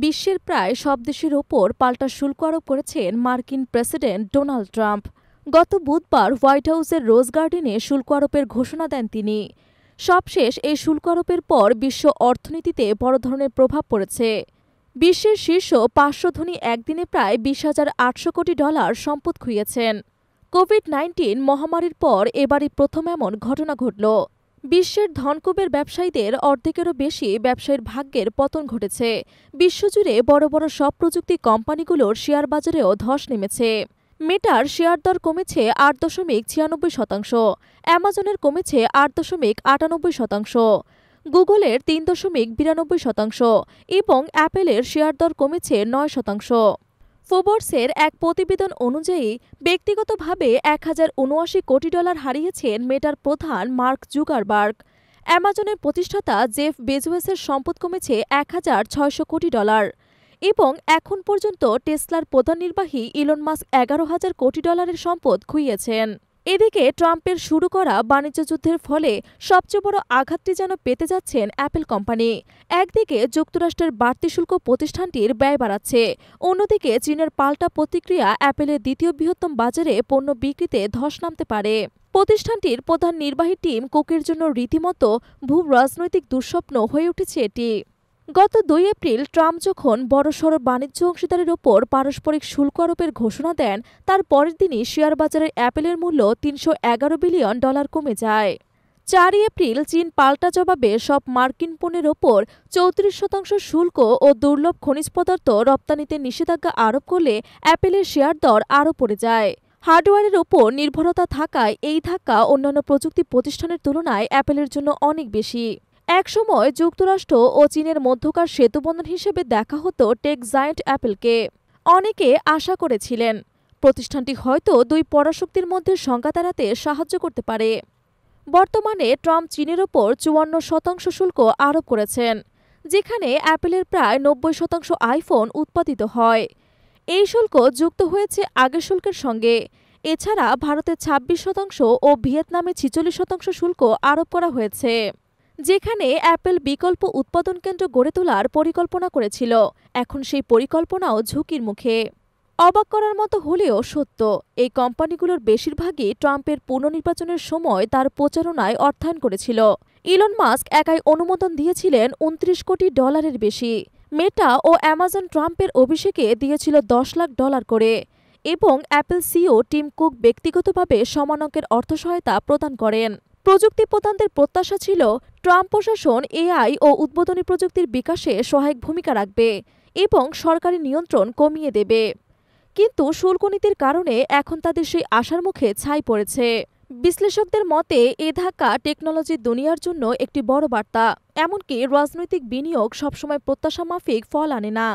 বিশ্বের প্রায় সব দেশের ওপর পাল্টা শুল্ক আরোপ করেছেন মার্কিন প্রেসিডেন্ট ডোনাল্ড ট্রাম্প। গত বুধবার হোয়াইট হাউসের রোজ গার্ডেনে শুল্ক আরোপের ঘোষণা দেন তিনি। সবশেষ এই শুল্ক আরোপের পর বিশ্ব অর্থনীতিতে বড় ধরনের প্রভাব পড়েছে। বিশ্বের শীর্ষ ৫০০ ধনী একদিনে প্রায় ২০,৮০০ কোটি ডলার সম্পদ খুইয়েছেন। কোভিড-১৯ মহামারীর পর এবারই প্রথম এমন ঘটনা ঘটল। বিশ্বের ধনকুবের ব্যবসায়ীদের অর্ধেকেরও বেশি ব্যবসায়ীর ভাগ্যের পতন ঘটেছে। বিশ্বজুড়ে বড় বড় সব প্রযুক্তি কোম্পানিগুলোর শেয়ার বাজারেও ধস নেমেছে। মেটার শেয়ার দর কমেছে ৮.৯৬%, অ্যামাজনের কমেছে ৮.৯৮%, গুগলের ৩.৯২% এবং অ্যাপেলের শেয়ার দর কমেছে ৯%। ফোবর্সের এক প্রতিবেদন অনুযায়ী ব্যক্তিগতভাবে ১,০৭৯ কোটি ডলার হারিয়েছেন মেটার প্রধান মার্ক জুকারবার্গ। অ্যামাজনের প্রতিষ্ঠাতা জেফ বেজোয়েসের সম্পদ কমেছে ১,৬০০ কোটি ডলার এবং এখন পর্যন্ত টেসলার প্রধান নির্বাহী ইলন মাস্ক ১১,০০০ কোটি ডলারের সম্পদ খুইয়েছেন। এদিকে ট্রাম্পের শুরু করা বাণিজ্য যুদ্ধের ফলে সবচেয়ে বড় আঘাতটি যেন পেতে যাচ্ছেন অ্যাপল কোম্পানি। একদিকে যুক্তরাষ্ট্রের বাড়তি শুল্ক প্রতিষ্ঠানটির ব্যয় বাড়াচ্ছে, অন্যদিকে চীনের পাল্টা প্রতিক্রিয়া অ্যাপলের দ্বিতীয় বৃহত্তম বাজারে পণ্য বিক্রিতে ধস নামতে পারে। প্রতিষ্ঠানটির প্রধান নির্বাহী টিম কুকের জন্য রীতিমতো ভূ রাজনৈতিক দুঃস্বপ্ন হয়ে উঠেছে এটি। গত ২ এপ্রিল ট্রাম্প যখন বড়সড় বাণিজ্য অংশীদারের ওপর পারস্পরিক শুল্ক আরোপের ঘোষণা দেন, তার পরের দিনই শেয়ার বাজারের অ্যাপেলের মূল্য ৩১১ বিলিয়ন ডলার কমে যায়। ৪ এপ্রিল চীন পাল্টা জবাবে সব মার্কিন পণ্যের ওপর ৩৪% শুল্ক ও দুর্লভ খনিজ পদার্থ রপ্তানিতে নিষেধাজ্ঞা আরোপ করলে অ্যাপেলের শেয়ার দর আরও পড়ে যায়। হার্ডওয়্যারের ওপর নির্ভরতা থাকায় এই ধাক্কা অন্যান্য প্রযুক্তি প্রতিষ্ঠানের তুলনায় অ্যাপেলের জন্য অনেক বেশি। একসময় যুক্তরাষ্ট্র ও চীনের মধ্যকার সেতুবন্ধন হিসেবে দেখা হতো টেক জায়ান্ট অ্যাপলকে। অনেকে আশা করেছিলেন প্রতিষ্ঠানটি হয়তো দুই পরাশক্তির মধ্যে সংঘাত এড়াতে সাহায্য করতে পারে। বর্তমানে ট্রাম্প চীনের ওপর ৫৪% শুল্ক আরোপ করেছেন, যেখানে অ্যাপেলের প্রায় ৯০% আইফোন উৎপাদিত হয়। এই শুল্ক যুক্ত হয়েছে আগের শুল্কের সঙ্গে। এছাড়া ভারতে ২৬% ও ভিয়েতনামে ৪৬% শুল্ক আরোপ করা হয়েছে, যেখানে অ্যাপল বিকল্প উৎপাদন কেন্দ্র গড়ে তোলার পরিকল্পনা করেছিল। এখন সেই পরিকল্পনাও ঝুঁকির মুখে। অবাক করার মতো হলেও সত্য, এই কোম্পানিগুলোর বেশিরভাগই ট্রাম্পের পুনর্নির্বাচনের সময় তার প্রচারণায় অর্থায়ন করেছিল। ইলন মাস্ক একাই অনুমোদন দিয়েছিলেন ২৯ কোটি ডলারের বেশি। মেটা ও অ্যামাজন ট্রাম্পের অভিষেকে দিয়েছিল ১০ লাখ ডলার করে এবং অ্যাপল সিইও টিম কুক ব্যক্তিগতভাবে সমান অঙ্কের অর্থসহায়তা প্রদান করেন। প্রযুক্তি প্রধানদের প্রত্যাশা ছিল ট্রাম্প প্রশাসন এআই ও উদ্বোধনী প্রযুক্তির বিকাশে সহায়ক ভূমিকা রাখবে এবং সরকারি নিয়ন্ত্রণ কমিয়ে দেবে। কিন্তু শুল্ক নীতির কারণে এখন তাদের সেই আশার মুখে ছাই পড়েছে। বিশ্লেষকদের মতে এ ধাক্কা টেকনোলজির দুনিয়ার জন্য একটি বড় বার্তা। এমনকি রাজনৈতিক বিনিয়োগ সবসময় প্রত্যাশামাফিক ফল আনে না।